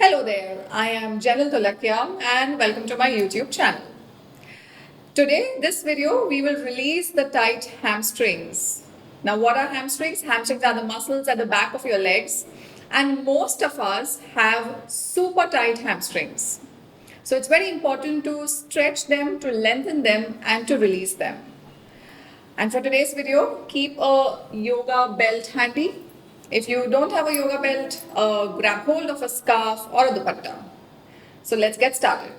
Hello there, I am Janil Dolakia and welcome to my YouTube channel. Today, this video, we will release the tight hamstrings. Now, what are hamstrings? Hamstrings are the muscles at the back of your legs, and most of us have super tight hamstrings. So, it's very important to stretch them, to lengthen them, and to release them. And for today's video, keep a yoga belt handy. If you don't have a yoga belt, grab hold of a scarf or a dupatta. So let's get started.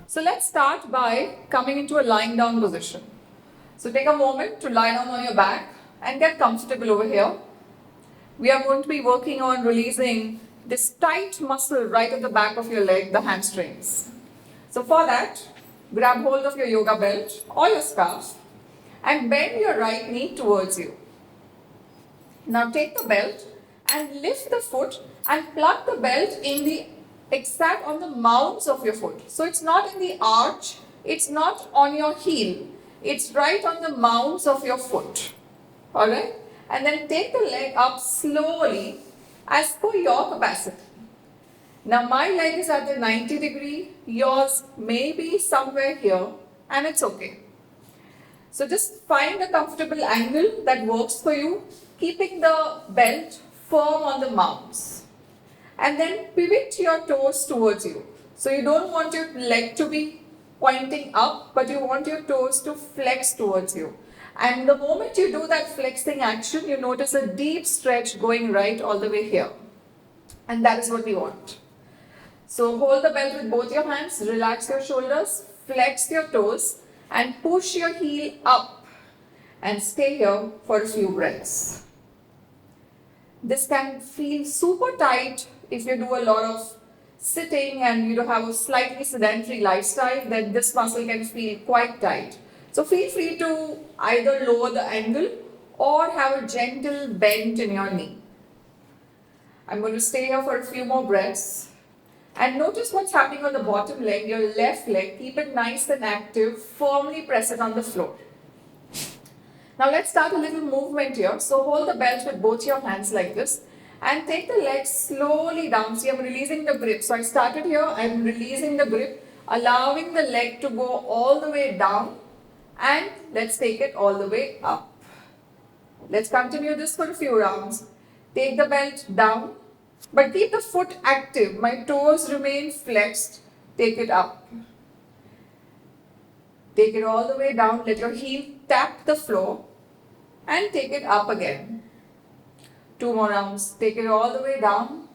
So let's start by coming into a lying down position. So take a moment to lie down on your back and get comfortable over here. We are going to be working on releasing this tight muscle right at the back of your leg, the hamstrings. So for that, grab hold of your yoga belt or your scarf and bend your right knee towards you. Now take the belt and lift the foot and plug the belt in the exact on the mounts of your foot. So it's not in the arch, it's not on your heel, it's right on the mounts of your foot. Alright? And then take the leg up slowly as per your capacity. Now my leg is at the 90 degree, yours may be somewhere here, and it's okay. So just find a comfortable angle that works for you, keeping the belt firm on the mounts. And then pivot your toes towards you. So you don't want your leg to be pointing up, but you want your toes to flex towards you. And the moment you do that flexing action, you notice a deep stretch going right all the way here. And that is what we want. So hold the belt with both your hands, relax your shoulders, flex your toes, and push your heel up. And stay here for a few breaths. This can feel super tight if you do a lot of sitting and you have a slightly sedentary lifestyle, then this muscle can feel quite tight. So feel free to either lower the angle or have a gentle bend in your knee. I'm going to stay here for a few more breaths. And notice what's happening on the bottom leg, your left leg. Keep it nice and active, firmly press it on the floor. Now let's start a little movement here. So hold the belt with both your hands like this and take the leg slowly down. See, I'm releasing the grip. So I started here, I'm releasing the grip, allowing the leg to go all the way down. And let's take it all the way up. Let's continue this for a few rounds. Take the belt down, but keep the foot active. My toes remain flexed. Take it up. Take it all the way down. Let your heel tap the floor and take it up again. 2 more rounds. Take it all the way down.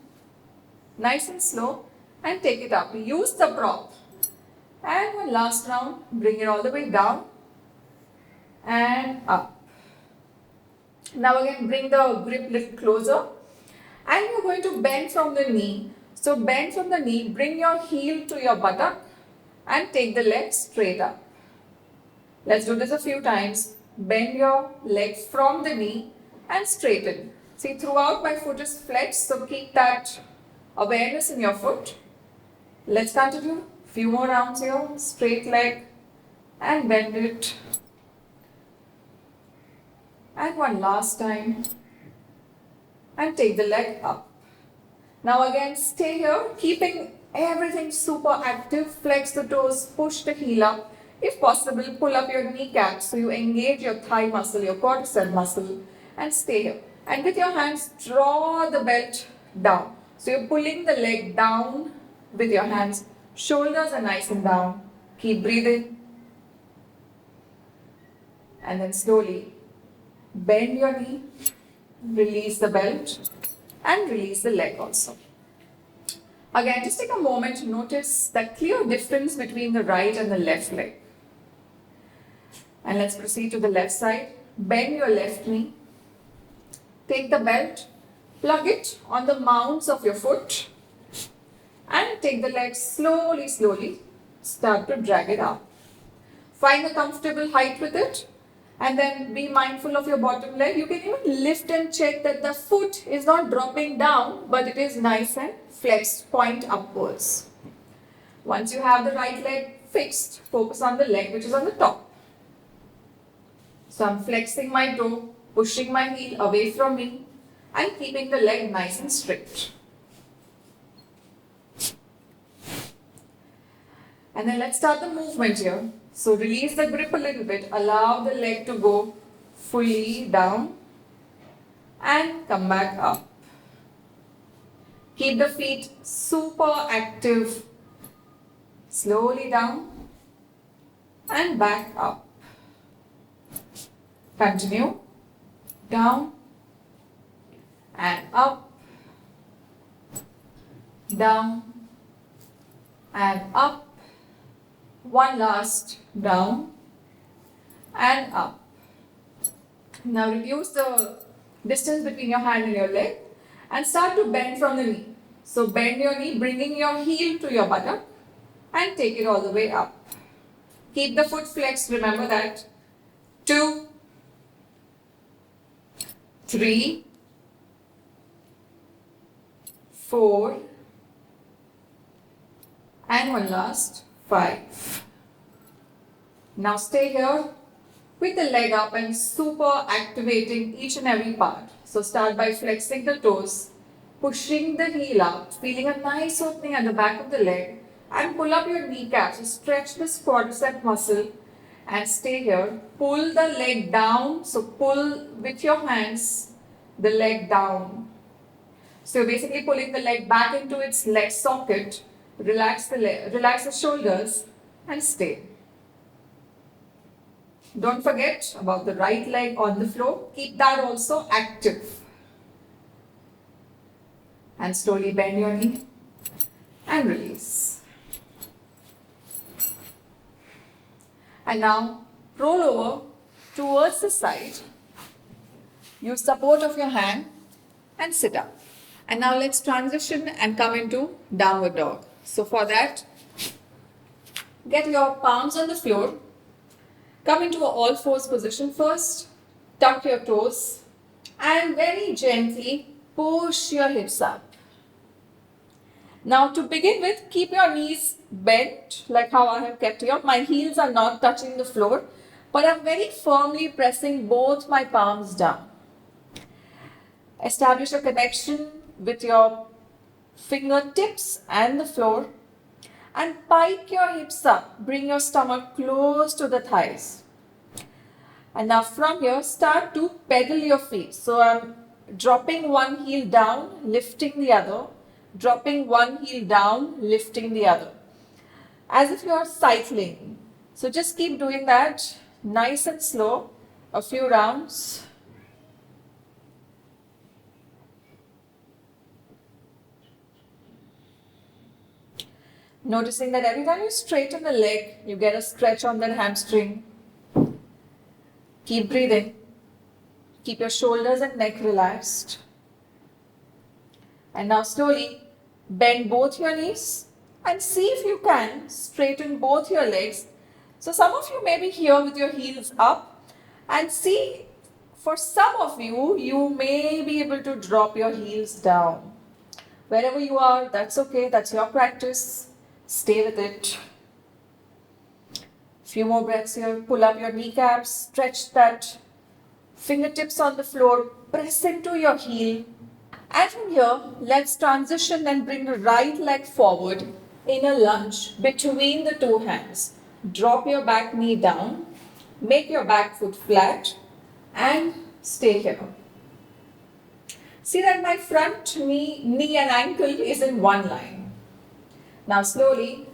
Nice and slow and take it up. Use the prop. And one last round. Bring it all the way down and up. Now again, bring the grip a little closer and you're going to bend from the knee. So bend from the knee, bring your heel to your buttock and take the leg straight up. Let's do this a few times. Bend your leg from the knee and straighten. See, throughout my foot is flexed, so keep that awareness in your foot. Let's continue. Few more rounds here. Straight leg and bend it. And one last time. And take the leg up. Now again, stay here, keeping everything super active. Flex the toes, push the heel up. If possible, pull up your kneecaps so you engage your thigh muscle, your quadricep muscle, and stay here. And with your hands, draw the belt down. So you're pulling the leg down with your hands. Shoulders are nice and down. Keep breathing. And then slowly bend your knee, release the belt, and release the leg also. Again, just take a moment to notice the clear difference between the right and the left leg. And let's proceed to the left side. Bend your left knee. Take the belt, plug it on the mounts of your foot, and take the leg slowly, slowly. Start to drag it up. Find a comfortable height with it. And then be mindful of your bottom leg. You can even lift and check that the foot is not dropping down, but it is nice and flexed, point upwards. Once you have the right leg fixed, focus on the leg which is on the top. So I'm flexing my toe, pushing my heel away from me and keeping the leg nice and straight. And then let's start the movement here. So release the grip a little bit, allow the leg to go fully down and come back up. Keep the feet super active. Slowly down and back up. Continue. Down and up. Down and up. One last, down and up. Now reduce the distance between your hand and your leg and start to bend from the knee. So bend your knee, bringing your heel to your buttock and take it all the way up. Keep the foot flexed, remember that. 2, 3, 4, and one last, 5. Now stay here with the leg up and super activating each and every part. So start by flexing the toes, pushing the heel up, feeling a nice opening at the back of the leg, and pull up your kneecaps. So stretch this quadricep muscle and stay here. Pull the leg down. So pull with your hands the leg down. So you're basically pulling the leg back into its leg socket. Relax the shoulders and stay. Don't forget about the right leg on the floor. Keep that also active. And slowly bend your knee and release. And now roll over towards the side. Use support of your hand and sit up. And now let's transition and come into downward dog. So for that, get your palms on the floor. Come into an all fours position first. Tuck your toes and very gently push your hips up. Now to begin with, keep your knees bent like how I have kept here. My heels are not touching the floor, but I'm very firmly pressing both my palms down. Establish a connection with your fingertips and the floor and pike your hips up. Bring your stomach close to the thighs. And now from here, start to pedal your feet. So I'm dropping one heel down, lifting the other. Dropping one heel down, lifting the other. As if you're cycling. So just keep doing that nice and slow. A few rounds. Noticing that every time you straighten the leg, you get a stretch on that hamstring. Keep breathing. Keep your shoulders and neck relaxed. And now slowly bend both your knees and see if you can straighten both your legs. So some of you may be here with your heels up and see, for some of you, you may be able to drop your heels down. Wherever you are, that's okay. That's your practice. Stay with it. Few more breaths here. Pull up your kneecaps. Stretch that. Fingertips on the floor. Press into your heel. And from here, let's transition and bring the right leg forward in a lunge between the two hands. Drop your back knee down. Make your back foot flat. And stay here. See that my front knee and ankle is in one line. Now slowly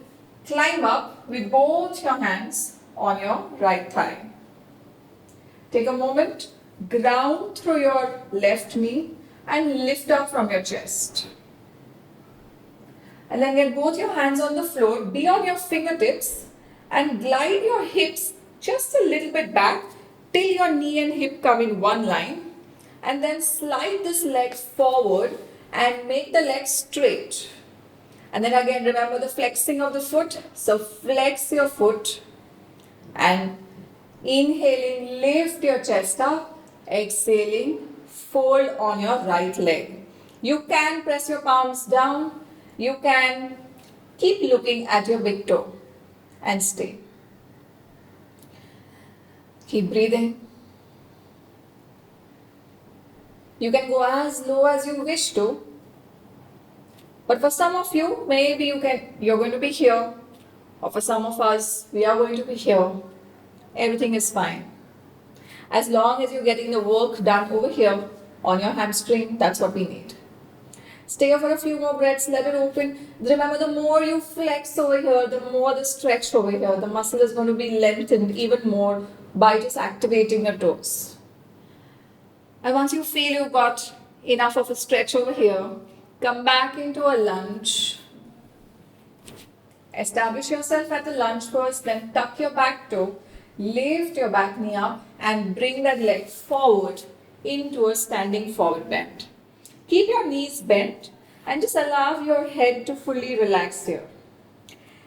climb up with both your hands on your right thigh. Take a moment, ground through your left knee and lift up from your chest. And then get both your hands on the floor, be on your fingertips and glide your hips just a little bit back till your knee and hip come in one line. And then slide this leg forward and make the leg straight. And then again, remember the flexing of the foot. So flex your foot and inhaling, lift your chest up. Exhaling, fold on your right leg. You can press your palms down. You can keep looking at your big toe and stay. Keep breathing. You can go as low as you wish to. But for some of you, maybe you're going to be here. Or for some of us, we are going to be here. Everything is fine. As long as you're getting the work done over here on your hamstring, that's what we need. Stay here for a few more breaths, let it open. Remember, the more you flex over here, the more the stretch over here. The muscle is going to be lengthened even more by just activating your toes. And once you feel you've got enough of a stretch over here, come back into a lunge. Establish yourself at the lunge first, then tuck your back toe, lift your back knee up and bring that leg forward into a standing forward bend. Keep your knees bent and just allow your head to fully relax here.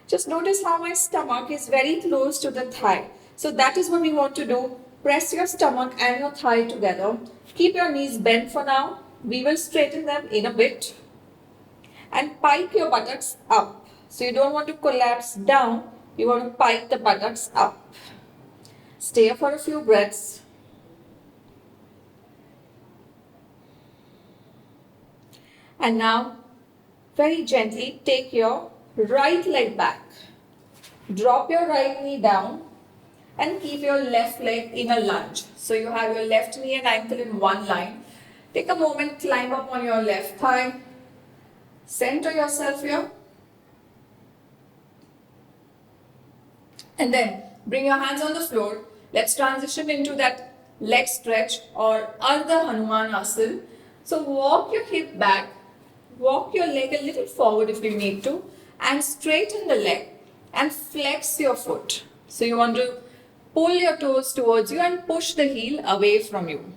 Just notice how my stomach is very close to the thigh. So that is what we want to do. Press your stomach and your thigh together. Keep your knees bent for now. We will straighten them in a bit. And pike your buttocks up. So you don't want to collapse down. You want to pike the buttocks up. Stay here for a few breaths. And now, very gently take your right leg back. Drop your right knee down and keep your left leg in a lunge. So you have your left knee and ankle in one line. Take a moment, climb up on your left thigh. Center yourself here. And then bring your hands on the floor. Let's transition into that leg stretch or Ardha Hanumanasana. So walk your hip back. Walk your leg a little forward if you need to and straighten the leg and flex your foot. So you want to pull your toes towards you and push the heel away from you.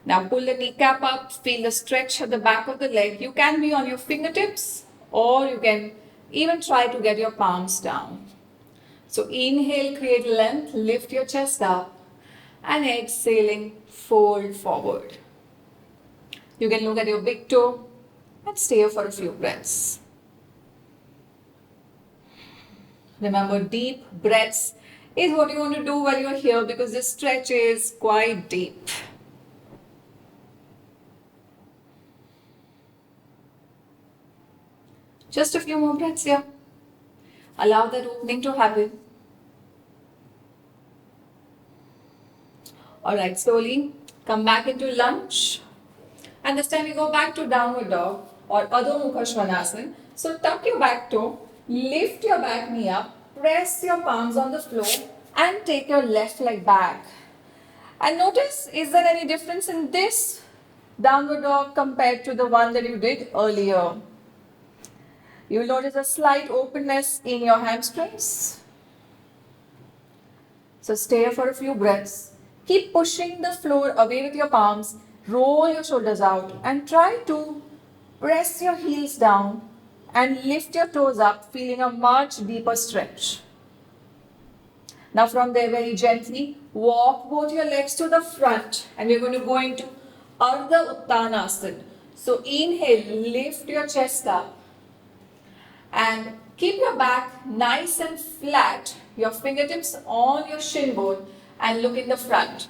Now pull the kneecap up, feel the stretch at the back of the leg. You can be on your fingertips or you can even try to get your palms down. So inhale, create length, lift your chest up and exhaling, fold forward. You can look at your big toe and stay here for a few breaths. Remember, deep breaths is what you want to do while you're here because this stretch is quite deep. Just a few more breaths here. Allow that opening to happen. Alright, slowly come back into lunge. And this time we go back to downward dog or Adho Mukha Svanasana. So tuck your back toe, lift your back knee up, press your palms on the floor and take your left leg back. And notice, is there any difference in this downward dog compared to the one that you did earlier? You will notice a slight openness in your hamstrings. So stay here for a few breaths. Keep pushing the floor away with your palms. Roll your shoulders out and try to press your heels down and lift your toes up, feeling a much deeper stretch. Now from there, very gently, walk both your legs to the front and we're going to go into Ardha Uttanasana. So inhale, lift your chest up and keep your back nice and flat, your fingertips on your shin bone and look in the front.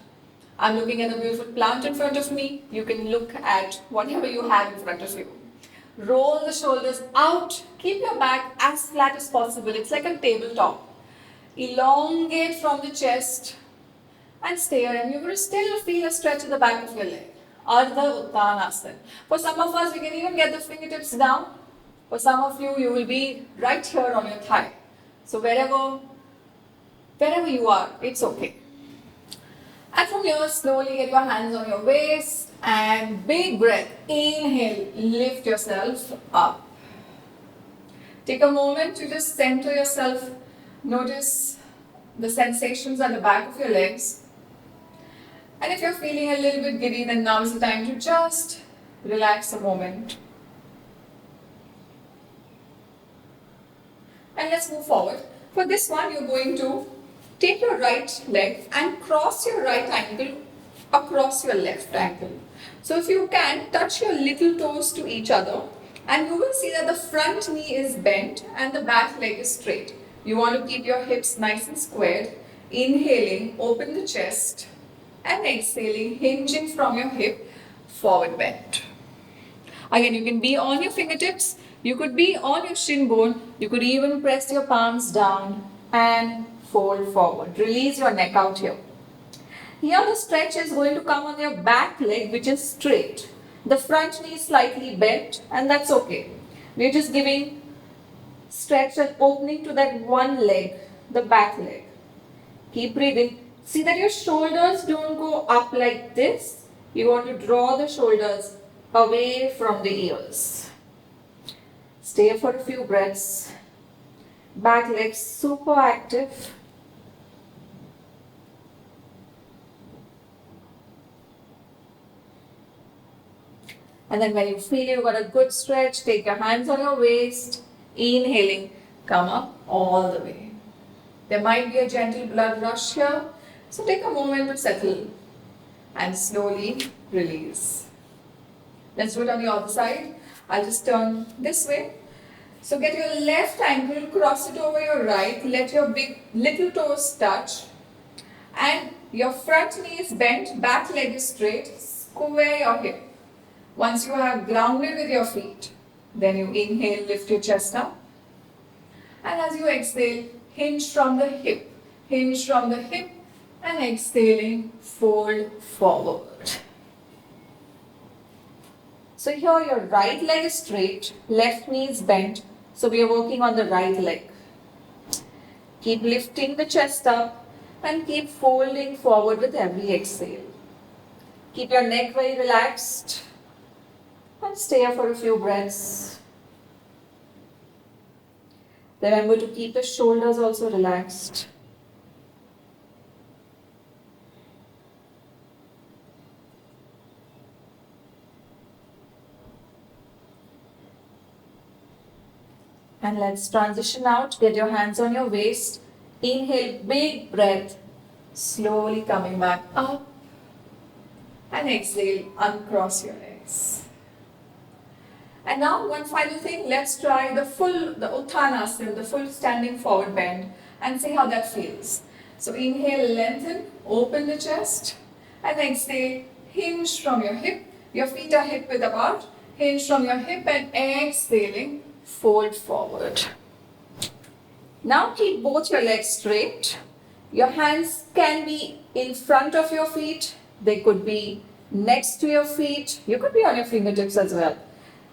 I'm looking at a beautiful plant in front of me. You can look at whatever you have in front of you. Roll the shoulders out. Keep your back as flat as possible. It's like a tabletop. Elongate from the chest and stay here. And you're going to still feel a stretch at the back of your leg. Ardha Uttanasana. For some of us, we can even get the fingertips down. For some of you, you will be right here on your thigh. So wherever you are, it's okay. And from here, slowly get your hands on your waist and big breath. Inhale, lift yourself up. Take a moment to just center yourself. Notice the sensations at the back of your legs. And if you're feeling a little bit giddy, then now is the time to just relax a moment. And let's move forward. For this one, you're going to take your right leg and cross your right ankle across your left ankle. So if you can, touch your little toes to each other and you will see that the front knee is bent and the back leg is straight. You want to keep your hips nice and squared. Inhaling, open the chest and exhaling, hinging from your hip. forward bend. Again, you can be on your fingertips, you could be on your shin bone, you could even press your palms down and fold forward. Release your neck out here. Here the stretch is going to come on your back leg, which is straight. The front knee is slightly bent, and that's okay. We're just giving stretch and opening to that one leg, the back leg. Keep breathing. See that your shoulders don't go up like this. You want to draw the shoulders away from the ears. Stay for a few breaths. Back leg super active. And then when you feel you've got a good stretch, take your hands on your waist. Inhaling, come up all the way. There might be a gentle blood rush here, so take a moment to settle and slowly release. Let's do it on the other side. I'll just turn this way. So get your left ankle, cross it over your right, let your big little toes touch, and your front knee is bent, back leg is straight, square your hip. Once you have grounded with your feet, then you inhale, lift your chest up. And as you exhale, hinge from the hip, and exhaling, fold forward. So here your right leg is straight, left knee is bent, so we are working on the right leg. Keep lifting the chest up and keep folding forward with every exhale. Keep your neck very relaxed. And stay here for a few breaths. Remember to keep the shoulders also relaxed. And let's transition out. Get your hands on your waist. Inhale, big breath. Slowly coming back up. And exhale, uncross your legs. And now one final thing, let's try the Uttanasana, the full standing forward bend, and see how that feels. So inhale, lengthen, open the chest, and exhale, hinge from your hip. Your feet are hip width apart. Hinge from your hip and exhaling, fold forward. Now keep both your legs straight. Your hands can be in front of your feet. They could be next to your feet. You could be on your fingertips as well.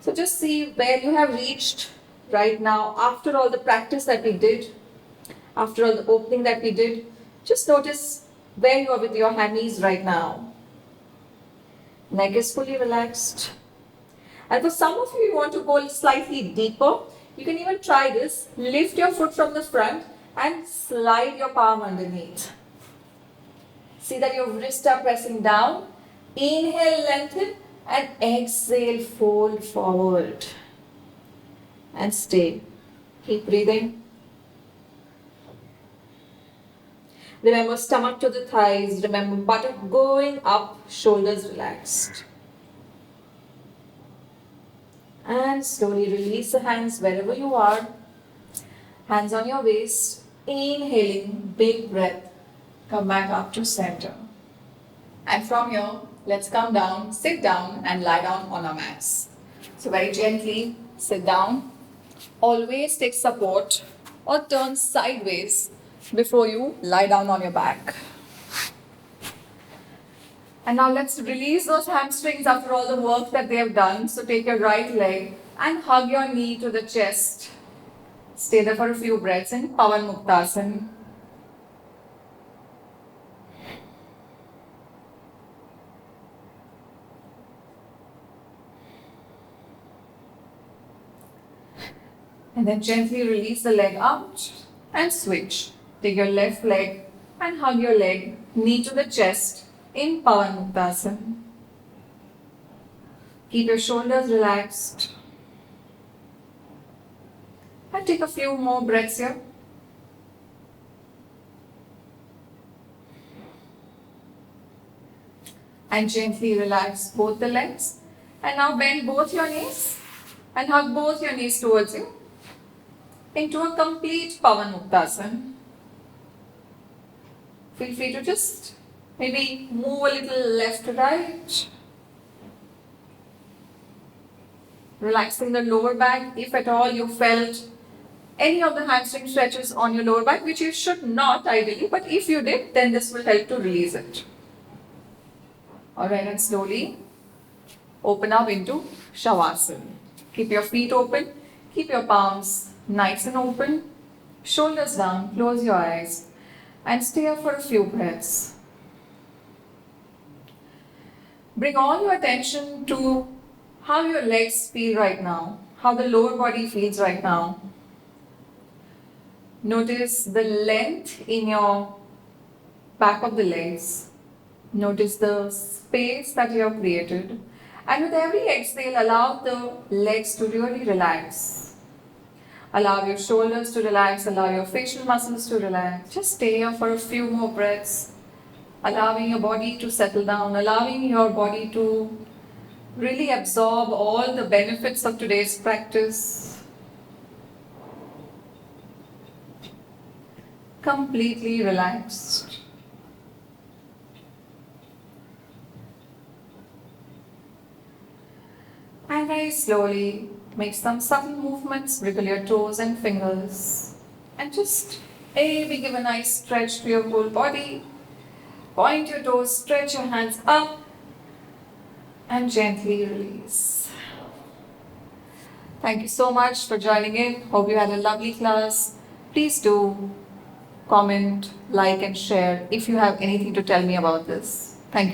So just see where you have reached right now after all the practice that we did, after all the opening that we did. Just notice where you are with your knees right now. Neck is fully relaxed. And for some of you want to go slightly deeper, you can even try this. Lift your foot from the front and slide your palm underneath. See that your wrists are pressing down. Inhale, lengthen. And exhale, fold forward. And stay. Keep breathing. Remember stomach to the thighs. Remember buttock going up, shoulders relaxed. And slowly release the hands wherever you are. Hands on your waist. Inhaling, big breath. Come back up to center. And from here, let's come down, sit down and lie down on our mats. So very gently sit down. Always take support or turn sideways before you lie down on your back. And now let's release those hamstrings after all the work that they have done. So take your right leg and hug your knee to the chest. Stay there for a few breaths in Pavan Muktasana. And then gently release the leg out and switch. Take your left leg and hug your leg, knee to the chest in Pavan Muktasana. Keep your shoulders relaxed. And take a few more breaths here. And gently relax both the legs. And now bend both your knees and hug both your knees towards you into a complete Pavan Muktasana. Feel free to just maybe move a little left to right. Relaxing the lower back. If at all you felt any of the hamstring stretches on your lower back, which you should not ideally, but if you did, then this will help to release it. Alright, and slowly open up into Shavasana. Keep your feet open, keep your palms nice and open, shoulders down, close your eyes, and stay here for a few breaths. Bring all your attention to how your legs feel right now, how the lower body feels right now. Notice the length in your back of the legs. Notice the space that you have created. And with every exhale, allow the legs to really relax. Allow your shoulders to relax, allow your facial muscles to relax. Just stay here for a few more breaths, allowing your body to settle down, allowing your body to really absorb all the benefits of today's practice. Completely relaxed. And very slowly make some subtle movements, wriggle your toes and fingers, and just maybe give a nice stretch to your whole body. Point your toes, stretch your hands up, and gently release. Thank you so much for joining in. Hope you had a lovely class. Please do comment, like, and share if you have anything to tell me about this. Thank you.